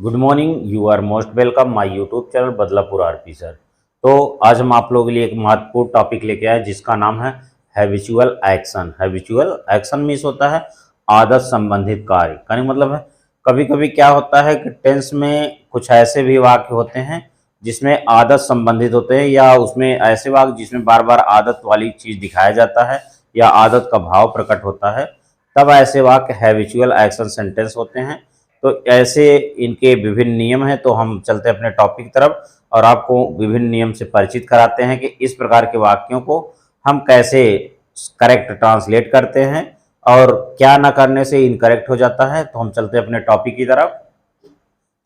Good morning, you are most welcome my YouTube channel Badlapur RP sir. तो आज हम आप लोगों के लिए एक महत्वपूर्ण टॉपिक लेके आए जिसका नाम है habitual action. Habitual action means होता है आदत संबंधित कार्य। यानी मतलब है कभी कभी क्या होता है कि टेंस में कुछ ऐसे भी वाक्य होते हैं जिसमें आदत संबंधित होते हैं, या उसमें ऐसे वाक्य जिसमें बार बार आदत वाली चीज दिखाया जाता है या आदत का भाव प्रकट होता है, तब ऐसे वाक्य हैबिचुअल एक्शन सेंटेंस होते हैं। तो ऐसे इनके विभिन्न नियम हैं। तो हम चलते हैं अपने टॉपिक की तरफ और आपको विभिन्न नियम से परिचित कराते हैं कि इस प्रकार के वाक्यों को हम कैसे करेक्ट ट्रांसलेट करते हैं और क्या ना करने से इनकरेक्ट हो जाता है। तो हम चलते हैं अपने टॉपिक की तरफ।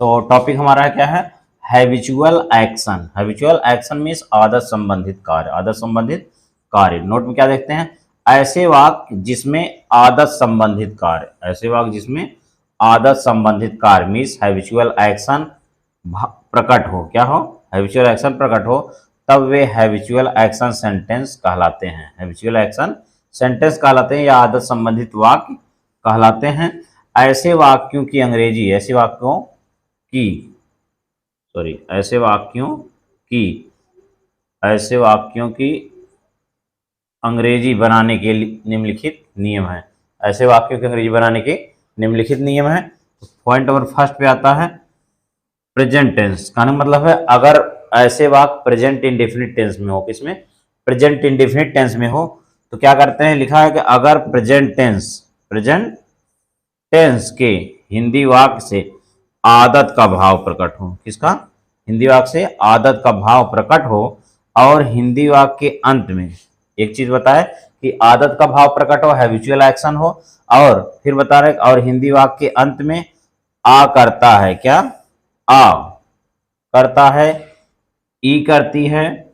तो टॉपिक हमारा क्या है? Habitual action. Habitual action means आदत संबंधित कार्य। आदत संबंधित कार्य नोट में क्या देखते हैं? ऐसे वाक्य जिसमें आदत संबंधित कार्य, ऐसे वाक्य जिसमें आदत संबंधित कार्य मीन्स हैबिचुअल एक्शन प्रकट हो। क्या हो? हैबिचुअल एक्शन प्रकट हो, तब वे हैबिचुअल एक्शन सेंटेंस कहलाते हैं। हैबिचुअल एक्शन सेंटेंस कहलाते हैं या आदत संबंधित वाक्य कहलाते हैं। ऐसे वाक्यों की अंग्रेजी, ऐसे वाक्यों की ऐसे वाक्यों की अंग्रेजी बनाने के निम्नलिखित नियम है। ऐसे वाक्यों की अंग्रेजी बनाने के निम्नलिखित नियम है। पॉइंट नंबर फर्स्ट पे आता है प्रेजेंट टेंस। का मतलब है अगर ऐसे वाक्य प्रेजेंट इंडेफिनिट टेंस में हो, किसमें? प्रेजेंट इंडेफिनिट टेंस में हो, तो क्या करते हैं? लिखा है कि अगर प्रेजेंट टेंस के हिंदी वाक्य से आदत का भाव प्रकट हो। किसका? हिंदी वाक्य से आदत का भाव प्रकट हो और हिंदी वाक्य के अंत में एक चीज बताए कि आदत का भाव प्रकट हो, हैबिचुअल एक्शन हो, और फिर बता रहे और हिंदी वाक्य के अंत में आ करता है। क्या? आ करता है, ई करती है,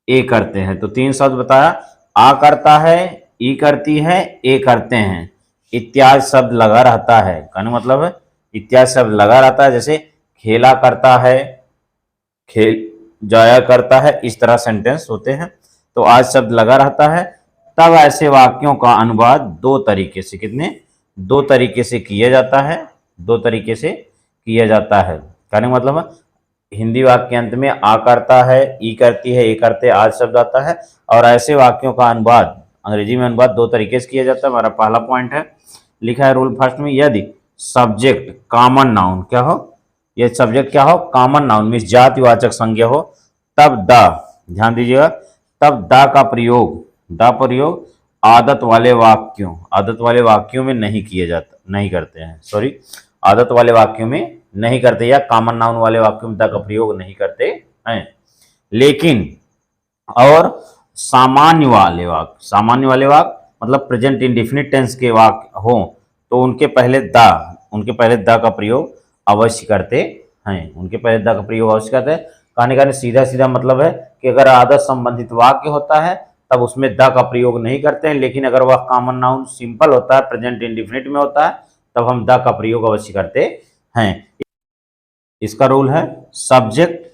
ए करते हैं। तो तीन शब्द बताया, आ करता है, ई करती है, ए करते हैं। इत्यादि शब्द लगा रहता है। कहने मतलब है इत्यादि शब्द लगा रहता है, जैसे खेला करता है, खेल जाया करता है, इस तरह सेंटेंस होते हैं। तो आज शब्द लगा रहता है, तब ऐसे वाक्यों का अनुवाद दो तरीके से, कितने? दो तरीके से किया जाता है। दो तरीके से किया जाता है। कहने मतलब है हिंदी वाक्य के अंत में आ करता है, ई करती है, ए करते, आज शब्द आता है। और ऐसे वाक्यों का अनुवाद अंग्रेजी में अनुवाद दो तरीके से किया जाता है। हमारा पहला पॉइंट है, लिखा है रूल फर्स्ट में, यदि सब्जेक्ट कॉमन नाउन, क्या हो? ये सब्जेक्ट क्या हो? कॉमन नाउन मीन्स जातिवाचक संज्ञा हो, तब द, ध्यान दीजिएगा, तब द का प्रयोग आदत वाले वाक्यों में नहीं किया जाता, नहीं करते हैं। सॉरी, आदत वाले वाक्यों में नहीं करते या कॉमन नाउन वाले वाक्यों में द का प्रयोग नहीं करते हैं। लेकिन और सामान्य वाले वाक्य मतलब प्रेजेंट इंडेफिनिट टेंस के वाक्य हो तो उनके पहले द का प्रयोग अवश्य करते हैं। उनके पहले द का प्रयोग अवश्य करते हैं। कहने का सीधा सीधा मतलब है कि अगर आदत संबंधित वाक्य होता है तब उसमें द का प्रयोग नहीं करते हैं, लेकिन अगर वह कॉमन नाउन सिंपल होता है, प्रेजेंट इंडेफिनिट में होता है, तब हम द का प्रयोग अवश्य करते हैं। इसका रूल है subject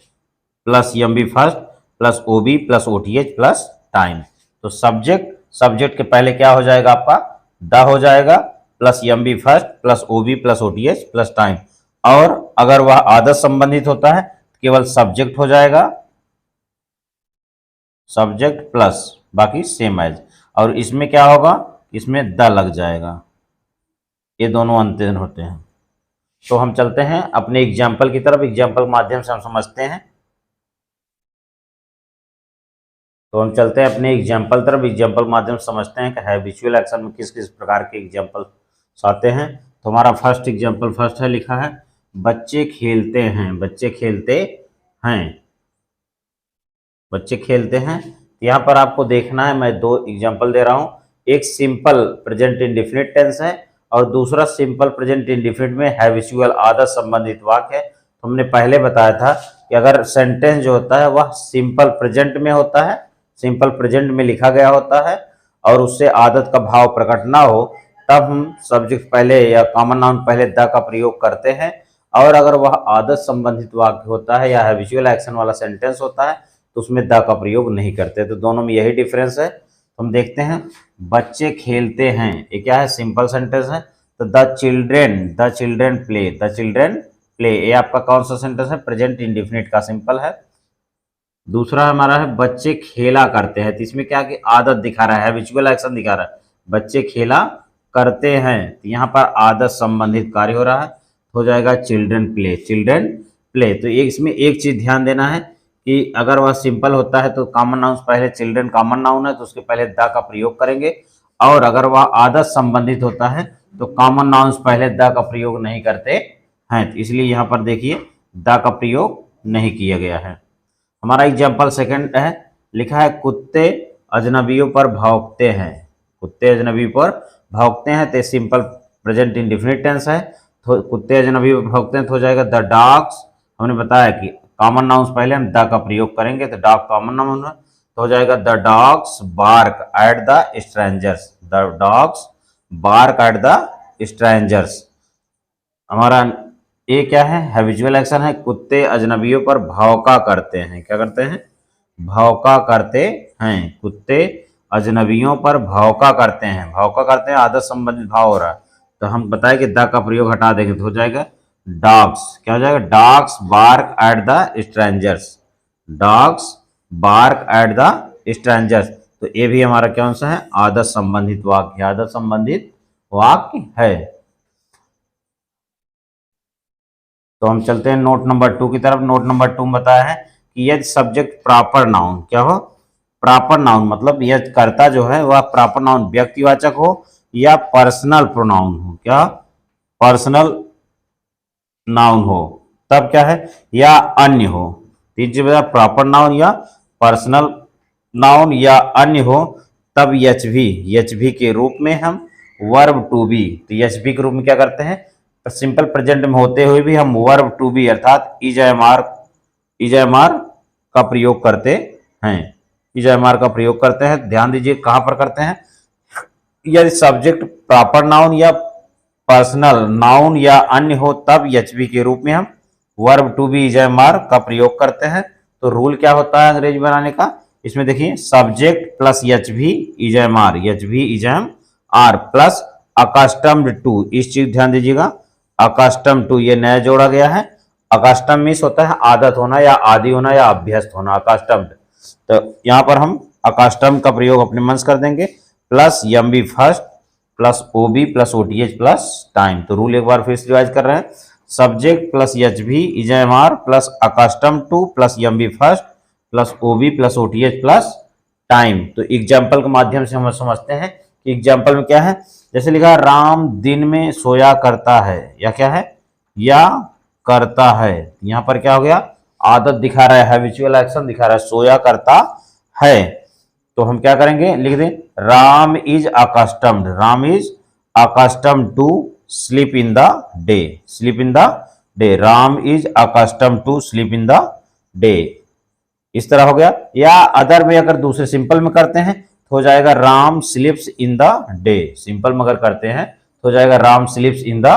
plus MB first plus OB plus OTH plus time. तो सब्जेक्ट के पहले क्या हो जाएगा? आपका द हो जाएगा, plus MB first plus OB plus OTH plus time. और अगर वह आदत संबंधित होता है केवल सब्जेक्ट हो जाएगा, सब्जेक्ट प्लस बाकी सेम एज। और इसमें क्या होगा? इसमें द लग जाएगा। ये दोनों अंतर होते हैं। तो हम चलते हैं अपने एग्जाम्पल की तरफ। एग्जाम्पल माध्यम से हम समझते हैं। तो हम चलते हैं अपने एग्जाम्पल तरफ। एग्जाम्पल माध्यम से समझते हैं कि हैबिचुअल एक्शन में किस किस प्रकार के एग्जाम्पल आते हैं। तो हमारा फर्स्ट एग्जाम्पल फर्स्ट है, लिखा है बच्चे खेलते हैं। बच्चे खेलते हैं। यहाँ पर आपको देखना है, मैं दो एग्जाम्पल दे रहा हूँ। एक सिंपल प्रेजेंट इंडेफिनिट टेंस है और दूसरा सिंपल प्रेजेंट इंडेफिनिट में हैबिचुअल आदत संबंधित वाक्य है। तो हमने पहले बताया था कि अगर सेंटेंस जो होता है वह सिंपल प्रेजेंट में होता है, सिंपल प्रेजेंट में लिखा गया होता है और उससे आदत का भाव प्रकट ना हो, तब हम सब्जेक्ट पहले या कॉमन नाउन पहले द का प्रयोग करते हैं। और अगर वह आदत संबंधित वाक्य होता है या हैबिचुअल एक्शन वाला सेंटेंस होता है तो उसमें द का प्रयोग नहीं करते। तो दोनों में यही डिफरेंस है। तो हम देखते हैं, बच्चे खेलते हैं, ये क्या है? सिंपल सेंटेंस है। तो द चिल्ड्रेन प्ले। ये आपका कौन सा सेंटेंस है? प्रेजेंट इंडेफिनिट का सिंपल है। दूसरा हमारा है बच्चे खेला करते हैं, तो इसमें क्या कि आदत दिखा रहा है, हैबिचुअल एक्शन दिखा रहा है। बच्चे खेला करते हैं, तो यहाँ पर आदत संबंधित कार्य हो रहा है, हो जाएगा चिल्ड्रन प्ले। Children play. तो एक इसमें एक चीज ध्यान देना है कि अगर वह सिंपल होता है तो कॉमन नाउन पहले, चिल्ड्रन कॉमन नाउन है तो उसके पहले द का प्रयोग करेंगे, और अगर वह आदत संबंधित होता है तो कॉमन नाउन्स पहले द का प्रयोग नहीं करते हैं। तो इसलिए यहाँ पर देखिए द का प्रयोग नहीं किया गया है। हमारा एग्जाम्पल सेकंड है, लिखा है कुत्ते अजनबियों पर भौंकते हैं। कुत्ते अजनबी पर भौंकते हैं, तो सिंपल प्रेजेंट इंडेफिनिट टेंस है, तो कुत्ते अजनबी पर भौंकते हैं तो हो जाएगा द डॉग्स। हमने बताया कि कॉमन नाउन्स पहले हम द का प्रयोग करेंगे, तो डॉग कॉमन नाउन है, तो हो जाएगा the dogs bark at the strangers. The dogs bark at the strangers. हमारा ये क्या है? हैबिचुअल एक्शन है, कुत्ते अजनबियों पर भौंका करते हैं। क्या करते हैं? भौंका करते हैं। कुत्ते अजनबियों पर भौंका करते हैं। भौंका करते हैं आदत संबंधित भाव हो रहा है, तो हम बताएं कि द का प्रयोग हटा देंगे तो हो जाएगा डॉग्स। क्या हो जाएगा? Dogs bark at the strangers. Dogs bark at the strangers. तो ये भी हमारा कौन सा है? आदत संबंधित वाक्य। आदत संबंधित वाक्य है। तो हम चलते हैं नोट नंबर 2 की तरफ। नोट नंबर 2 में बताया है कि यदि सब्जेक्ट प्रॉपर नाउन, क्या हो? प्रॉपर नाउन मतलब यह कर्ता जो है वह प्रॉपर नाउन व्यक्तिवाचक हो या पर्सनल प्रोनाउन हो। क्या? पर्सनल नाउन हो, तब क्या है? या अन्य हो। तीन चीज बता, प्रॉपर नाउन या पर्सनल नाउन या अन्य हो, तब एच भी के रूप में हम वर्ब टू बी, तो एच बी के रूप में क्या करते हैं? सिंपल प्रेजेंट में होते हुए भी हम वर्ब टू बी अर्थात इज एम आर का प्रयोग करते हैं। इज एम आर का प्रयोग करते हैं। ध्यान दीजिए कहां पर करते हैं? यदि सब्जेक्ट प्रॉपर नाउन या पर्सनल नाउन या अन्य हो तब एचबी के रूप में हम verb to be is am are का प्रयोग करते हैं। तो रूल क्या होता है अंग्रेजी बनाने का? इसमें देखिए subject plus H V is am are, H V is am are plus accustomed to. इस चीज ध्यान दीजिएगा, अकस्टम टू ये नया जोड़ा गया है। अकस्टम मीन्स होता है आदत होना या आदि होना या अभ्यस्त होना, अकस्टम्ड। तो यहां पर हम अकस्टम का प्रयोग अपने मन से कर देंगे, plus M B first plus O B plus O T H plus time. तो रूल एक बार फिर से रिवाइज कर रहे हैं, subject plus H V is am are plus accustom to plus M B first plus O B plus O T H plus time. तो example के माध्यम से हम समझते हैं कि एग्जाम्पल में क्या है। जैसे लिखा राम दिन में सोया करता है, या क्या है? या करता है। यहां पर क्या हो गया? आदत दिखा रहा है, हैबिचुअल एक्शन दिखा रहा है, सोया करता है। तो हम क्या करेंगे? लिख दें Ram is accustomed, Ram is accustomed to sleep in the day, sleep in the day. Ram is accustomed to sleep in the day. इस तरह हो गया। या अदर में अगर दूसरे सिंपल में करते हैं तो हो जाएगा Ram slips in the day. Simple में अगर करते हैं तो हो जाएगा Ram slips in the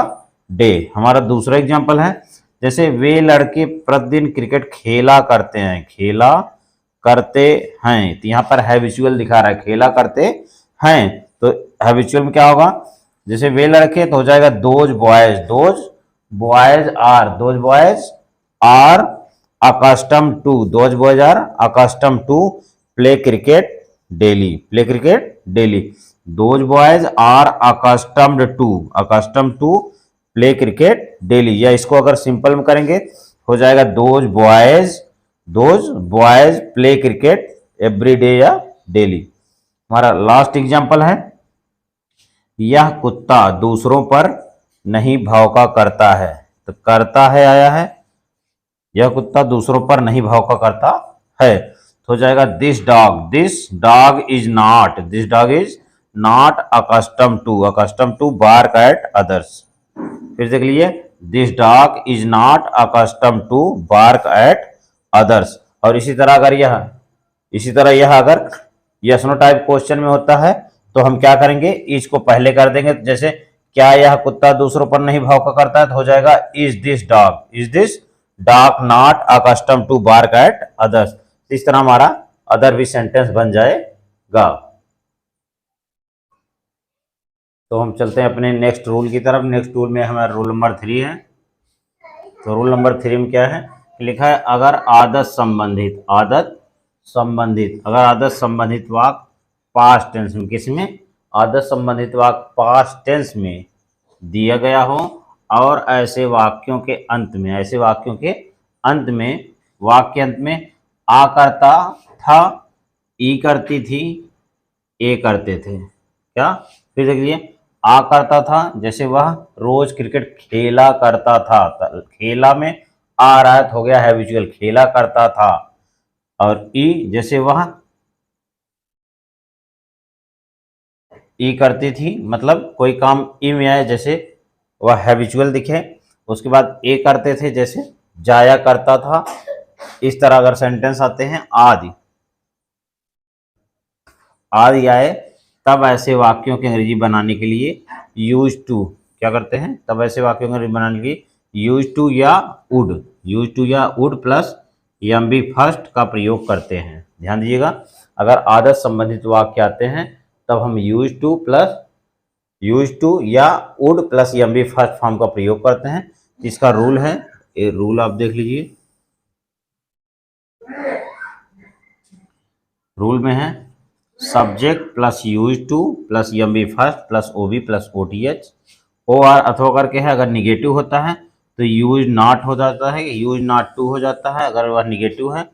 day. हमारा दूसरा एग्जांपल है, जैसे वे लड़के प्रतिदिन क्रिकेट खेला करते हैं, खेला करते हैं। तो यहां पर हैबिचुअल दिखा रहा है, खेला करते हैं। तो हैबिचुअल में क्या होगा? जैसे वे लड़के तो हो जाएगा those boys, those boys are accustom to, those boys are accustom to play cricket daily, play cricket daily. Those boys are accustom to play cricket daily. या इसको अगर सिंपल में करेंगे हो जाएगा those boys play cricket every day या daily. हमारा last example है, यह कुत्ता दूसरों पर नहीं भौंका करता है। तो करता है आया है, यह कुत्ता दूसरों पर नहीं भौंका करता है, तो हो जाएगा this dog is not accustom to bark at others. फिर देख लीजिए, this dog is not accustom to bark at others. और इसी तरह यह अगर यस नो टाइप क्वेश्चन में होता है तो हम क्या करेंगे? इज को पहले कर देंगे। जैसे क्या यह कुत्ता दूसरों पर नहीं भौंका करता है, तो हो जाएगा is this dog not accustom to bark at others. इस तरह हमारा अदर भी सेंटेंस बन जाएगा। तो हम चलते हैं अपने नेक्स्ट रूल की तरफ। नेक्स्ट रूल में हमारा रूल नंबर 3 है, तो रूल नंबर 3 में क्या है, लिखा है अगर आदत संबंधित अगर आदत संबंधित वाक्य पास्ट टेंस में, किसमें, आदत संबंधित वाक्य पास्ट टेंस में दिया गया हो और ऐसे वाक्यों के अंत में वाक्य अंत में आ करता था, ई करती थी, ए करते थे, क्या, फिर देखिए, आ करता था जैसे वह रोज क्रिकेट खेला करता था, खेला में आ रहा है तो हो गया हैबिचुअल, खेला करता था। और ई जैसे वह ई करती थी, मतलब कोई काम ई में आए जैसे वह हैबिचुअल दिखे। उसके बाद ए करते थे जैसे जाया करता था। इस तरह अगर सेंटेंस आते हैं आदि आए तब ऐसे वाक्यों की अंग्रेजी बनाने के लिए यूज टू क्या करते हैं, तब ऐसे वाक्यों की अंग्रेजी बनाने के लिए यूज टू या would plus M B first का प्रयोग करते हैं। ध्यान दीजिएगा, अगर आदत संबंधित वाक्य आते हैं तब हम यूज टू या would plus M B first form का प्रयोग करते हैं। इसका रूल है, ये रूल आप देख लीजिए, रूल में है subject plus use to plus M B first plus O B plus O T H, O R अथवा करके है। अगर निगेटिव होता है तो यूज नॉट हो जाता है, यूज नॉट टू हो जाता है अगर वह निगेटिव है।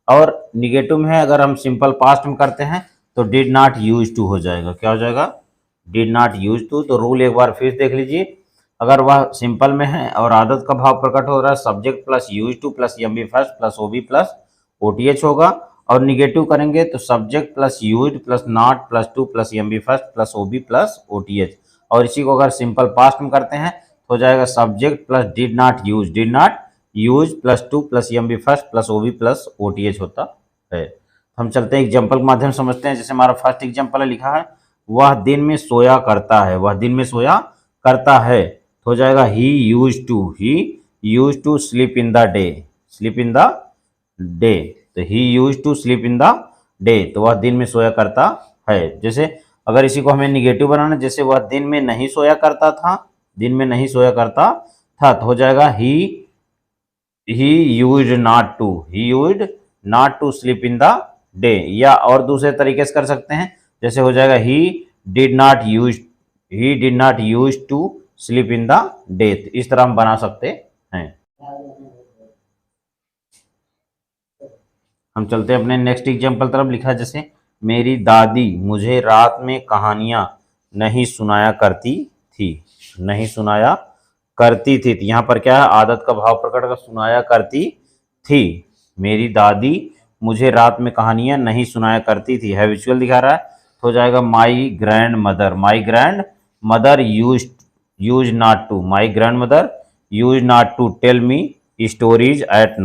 और निगेटिव में है अगर हम सिंपल पास्ट में करते हैं तो डिड नॉट यूज टू हो जाएगा। क्या हो जाएगा, डिड नॉट यूज टू। तो रूल एक बार फिर देख लीजिए, अगर वह सिंपल में है और आदत का भाव प्रकट हो रहा है, subject plus use to plus M B first plus O B plus O T H होगा। और निगेटिव करेंगे तो subject plus use plus not plus to plus M B first plus O B plus O T H. और इसी को अगर simple past में करते हैं तो हो जाएगा subject plus did not use plus to plus M B first plus O B plus O T H होता है। हम चलते हैं एग्जाम्पल के माध्यम से समझते हैं। जैसे हमारा फर्स्ट एग्जाम्पल है, लिखा है वह दिन में सोया करता है, तो हो जाएगा he used to sleep in the day, तो he used to sleep in the day, तो वह दिन में सोया करता है। जैसे अगर इसी को हमें निगेटिव बनाना, जैसे वह दिन में नहीं सोया करता था, तो हो जाएगा he used not to sleep in the day. या और दूसरे तरीके से कर सकते हैं, जैसे हो जाएगा he did not use to sleep in the day. इस तरह हम बना सकते हैं। हम चलते हैं अपने नेक्स्ट एग्जाम्पल तरफ। लिखा है जैसे मेरी दादी मुझे रात में कहानियां नहीं सुनाया करती थी। तो यहाँ पर क्या है, आदत का भाव प्रकट कर सुनाया करती थी। मेरी दादी मुझे रात में कहानियां नहीं सुनाया करती थी, हैबिचुअल दिखा रहा है, तो हो जाएगा my grand mother use not to tell me stories at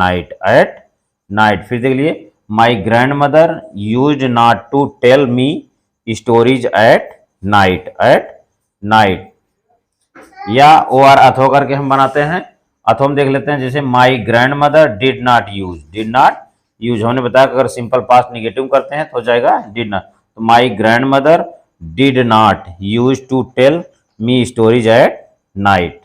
night. फिर देख लिए, my grand mother use not to tell me stories at night. या ओ आर अथो करके हम बनाते हैं। अथो हम देख लेते हैं, जैसे my grand mother did not use हमने बताया कि अगर सिंपल पास्ट निगेटिव करते हैं तो हो जाएगा डिड नॉट। तो my grand mother did not use to tell me stories at night.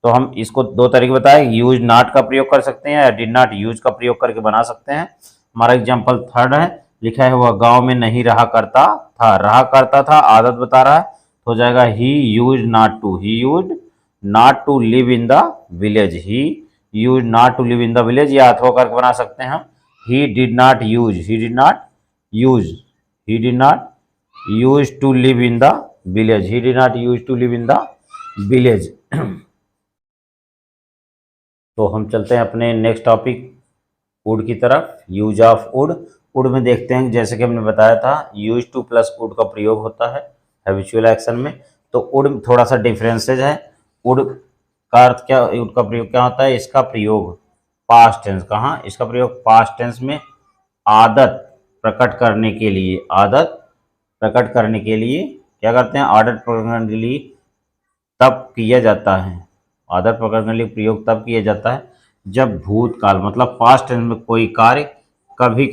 तो हम इसको दो तरीके बताए, यूज नॉट का प्रयोग कर सकते हैं या डिड नॉट यूज का प्रयोग करके बना सकते हैं। हमारा एग्जाम्पल थर्ड है, लिखा है वह गांव में नहीं रहा करता था, आदत बता रहा है, तो हो जाएगा he used not to live in the village. या अथवा करके बना सकते हैं हम, he did not use to live in the village. तो हम चलते हैं अपने नेक्स्ट टॉपिक वुड की तरफ। यूज ऑफ वुड में देखते हैं, जैसे कि हमने बताया था यूज टू प्लस वुड का प्रयोग होता है हैबिचुअल एक्शन में। तो वुड थोड़ा सा डिफरेंसेज है। वुड का अर्थ क्या, वुड का प्रयोग क्या होता है, इसका प्रयोग पास्ट टेंस, कहाँ, इसका प्रयोग पास्ट टेंस में आदत प्रकट करने के लिए क्या करते हैं, आदत प्रकट करने के लिए तब किया जाता है। आदत पकड़ने के लिए प्रयोग तब किया जाता है जब भूतकाल मतलब पास्ट टेंस में कोई कार्य कभी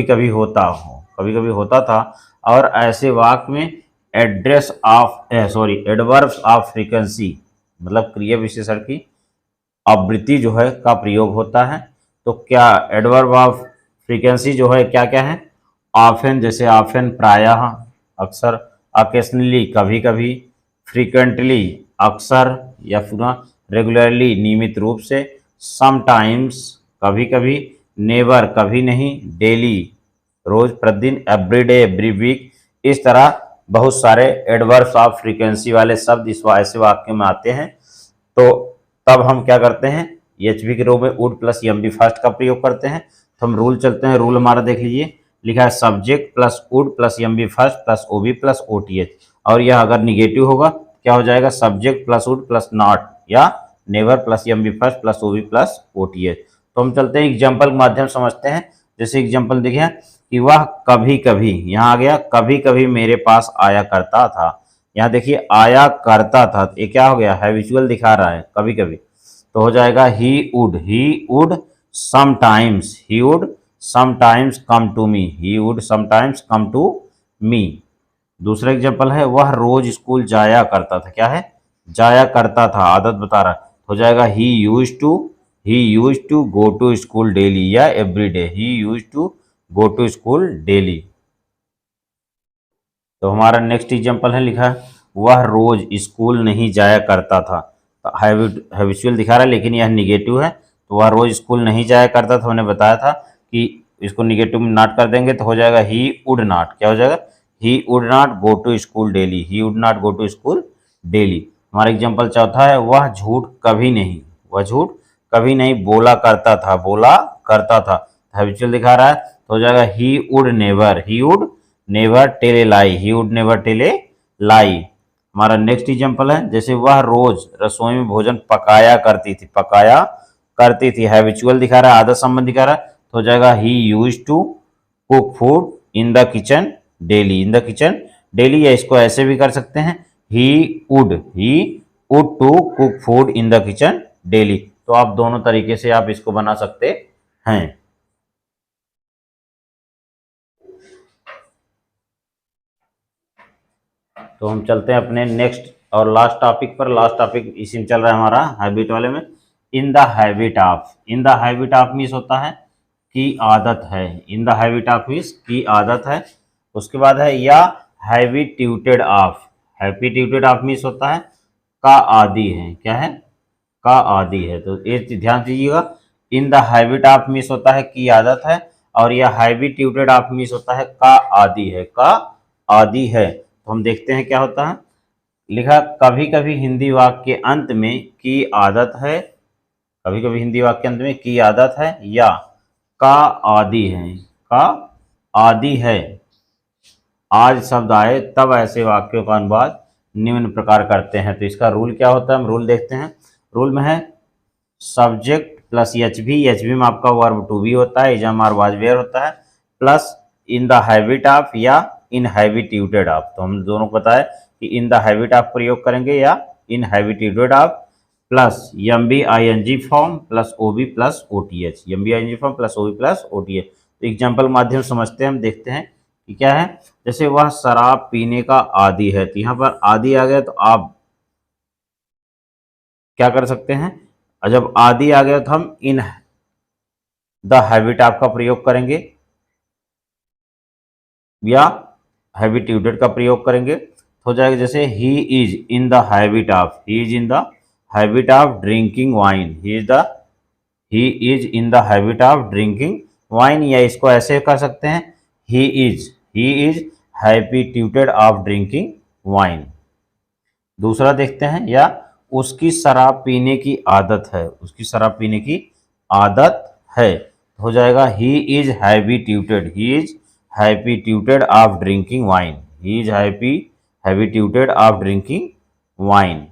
कभी होता था और ऐसे वाक्य में एडवर्ब्स ऑफ फ्रीक्वेंसी मतलब क्रिया विशेषण की आवृत्ति जो है का प्रयोग होता है। तो क्या एडवर्ब ऑफ फ्रीक्वेंसी जो है क्या क्या है? ऑफन, जैसे ऑफन प्रायः, अक्सर, ऑकेशनली कभी कभी, फ्रीक्वेंटली अक्सर या पुनः, रेगुलरली नियमित रूप से, समटाइम्स कभी कभी, नेवर कभी नहीं, डेली रोज प्रतिदिन, एवरीडे एवरी वीक। इस तरह बहुत सारे एडवर्ब्स ऑफ फ्रीक्वेंसी वाले शब्द इस ऐसे वाक्य में आते हैं। तो तब हम क्या करते हैं? एचवी के रूप में वुड प्लस एमबी फर्स्ट का प्रयोग करते हैं। तो हम रूल चलते हैं। रूल हमारा देख लीजिए, लिखा है subject plus would plus MB first plus OB plus OTH. और यह अगर निगेटिव होगा क्या हो जाएगा? Subject plus would plus not या never plus MB first plus OB plus OTH. तो हम चलते हैं एग्जाम्पल के माध्यम समझते हैं। जैसे एग्जाम्पल देखिए कि वह कभी कभी, यहाँ आ गया कभी कभी मेरे पास आया करता था। यहाँ देखिए आया करता था, ये क्या हो गया? हैबिचुअल दिखा रहा है कभी कभी। तो हो जाएगा he would sometimes, he would sometimes come to me, he would sometimes come to me. दूसरा एग्जाम्पल है वह रोज स्कूल जाया करता था। क्या है? जाया करता था, आदत बता रहा है। हो जाएगा he used to go to school daily या every day, he used to go to school daily. तो हमारा नेक्स्ट एग्जाम्पल है, लिखा है वह रोज स्कूल नहीं जाया करता था। हैबिचुअल दिखा रहा है लेकिन यह निगेटिव है। तो वह रोज स्कूल नहीं जाया करता था, हमने बताया था कि इसको निगेटिव में नॉट कर देंगे तो हो जाएगा ही वुड नॉट। क्या हो जाएगा? He would not go to school daily, he would not go to school daily. हमारा एग्जाम्पल चौथा है वह झूठ कभी नहीं, वह झूठ कभी नहीं बोला करता था, बोला करता था। हैबिचुअल दिखा रहा है तो हो जाएगा he would never tell a lie, he would never tell a lie. हमारा नेक्स्ट एग्जाम्पल है, जैसे वह रोज रसोई में भोजन पकाया करती थी, हैबिचुअल दिखा रहा है, आदत संबंध दिखा रहा है। तो हो जाएगा he used to cook food in the kitchen daily, या इसको ऐसे भी कर सकते हैं he would to cook food in the kitchen daily. तो आप दोनों तरीके से आप इसको बना सकते हैं। तो हम चलते हैं अपने नेक्स्ट और लास्ट टॉपिक पर। लास्ट टॉपिक इसी में चल रहा है हमारा हैबिट वाले में। इन द हैबिट ऑफ मीन्स होता है की आदत है, इन द हैबिट ऑफ मीन्स की आदत है। उसके बाद है या हैबिट्यूटेड ऑफ मीन्स होता है का आदि है। क्या है? का आदि है। तो ये ध्यान दीजिएगा, इन द हैबिट ऑफ मीन्स होता है की आदत है, और यह हैबिट्यूटेड ऑफ मीन्स होता है का आदि है, का आदि है। तो हम देखते हैं क्या होता है। लिखा कभी कभी हिंदी वाक्य के अंत में की आदत है, कभी कभी हिंदी वाक्य के अंत में की आदत है या का आदि है, का आदि है। आज शब्द आए तब ऐसे वाक्यों का अनुवाद निम्न प्रकार करते हैं। तो इसका रूल क्या होता है? हम रूल देखते हैं। रूल में है सब्जेक्ट प्लस एचवी में आपका वर्ब टू बी होता है, इजम और वाज वेयर होता है, plus in the habit of या इन हैबिट्यूटेड ऑफ। तो हम दोनों को पता है कि इन द हैबिट ऑफ प्रयोग करेंगे या in habituated of, plus MB ING form plus OB plus OTH, MB ING form plus OB plus OTH. तो एग्जाम्पल माध्यम समझते हैं, हम देखते हैं कि क्या है। जैसे वह शराब पीने का आदी है, तो यहाँ पर आदि आ गया तो आप क्या कर सकते हैं? और जब आदि आ गया तो हम इन द हैबिट ऑफ का प्रयोग करेंगे या हैबिट्यूटेड का प्रयोग करेंगे। तो हो जाएगा जैसे he is in the habit of, he is in the habit of drinking wine, he is in the habit of drinking wine. या इसको ऐसे कर सकते हैं he is habituated of drinking wine. दूसरा देखते हैं, या उसकी शराब पीने की आदत है, उसकी शराब पीने की आदत है। हो जाएगा he is habituated of drinking wine, he is habituated of drinking wine.